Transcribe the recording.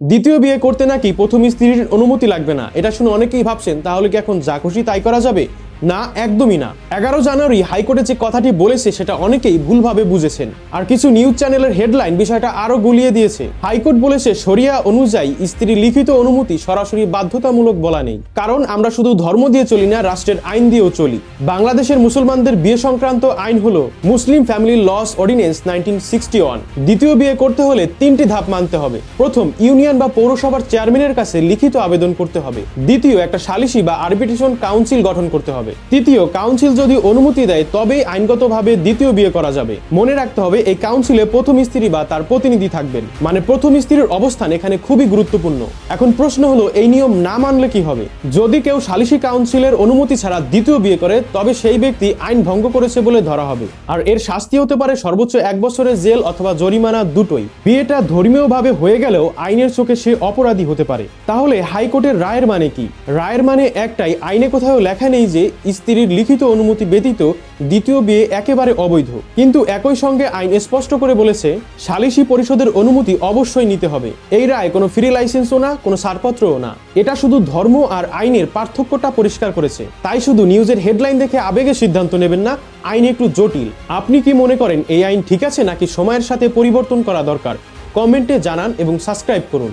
দ্বিতীয় বিয়ে করতে নাকি প্রথম স্ত্রীর অনুমতি লাগবে না, এটা শুনে অনেকেই ভাবছেন তাহলে কি এখন যা খুশি তাই করা যাবে? না, একদমই না। 11 জানুয়ারি হাইকোর্টে যে কথাটি বলেছে সেটা অনেকেই ভুলভাবে বুঝেছেন, আর কিছু নিউজ চ্যানেলের হেডলাইন বিষয়টা আরো গুলিয়ে দিয়েছে। হাইকোর্ট বলেছে শরিয়া অনুযায়ী স্ত্রীর লিখিত অনুমতি সরাসরি বাধ্যতামূলক বলা নেই, কারণ আমরা শুধু ধর্ম দিয়ে চলি না, রাষ্ট্রের আইন দিয়েও চলি। বাংলাদেশের মুসলমানদের বিয়ে সংক্রান্ত আইন হলো মুসলিম ফ্যামিলি লস অর্ডিন্যান্স 1961। দ্বিতীয় বিয়ে করতে হলে 3টি ধাপ মানতে হবে। প্রথম, ইউনিয়ন বা পৌরসভার চেয়ারম্যানের কাছে লিখিত আবেদন করতে হবে। দ্বিতীয়, একটা সালিসি বা আরবিট্রেশন কাউন্সিল গঠন করতে হবে। তৃতীয়, কাউন্সিল যদি অনুমতি দেয় তবেই আইনগতভাবে দ্বিতীয় বিয়ে করা যাবে। মনে রাখতে হবে এই কাউন্সিলে প্রথম স্ত্রী বা তার প্রতিনিধি থাকবেন, মানে প্রথম স্ত্রীর অবস্থান এখানে খুবই গুরুত্বপূর্ণ। এখন প্রশ্ন হলো এই নিয়ম না মানলে কি হবে? যদি কেউ সালিসি কাউন্সিলের অনুমতি ছাড়া দ্বিতীয় বিয়ে করে তবে সেই ব্যক্তি আইন ভঙ্গ করেছে বলে ধরা হবে, আর এর শাস্তি হতে পারে সর্বোচ্চ 1 বছরের জেল অথবা জরিমানা, দুটোই। বিয়েটা ধর্মীয়ভাবে হয়ে গেলেও আইনের চোখে সে অপরাধী হতে পারে। তাহলে হাইকোর্টের রায়ের মানে কি? রায়ের মানে একটাই, আইনে কোথাও লেখা নেই যে স্ত্রীর লিখিত অনুমতি ব্যতীত দ্বিতীয় বিয়ে একেবারে অবৈধ, কিন্তু একই সঙ্গে আইন স্পষ্ট করে বলেছে সালিসি পরিষদের অনুমতি অবশ্যই নিতে হবে। এই রায় কোনো ফ্রি লাইসেন্সও না, কোনো ছাড়পত্রও না, এটা শুধু ধর্ম আর আইনের পার্থক্যটা পরিষ্কার করেছে। তাই শুধু নিউজের হেডলাইন দেখে আবেগে সিদ্ধান্ত নেবেন না, আইন একটু জটিল। আপনি কি মনে করেন এই আইন ঠিক আছে নাকি সময়ের সাথে পরিবর্তন করা দরকার? কমেন্টে জানান এবং সাবস্ক্রাইব করুন।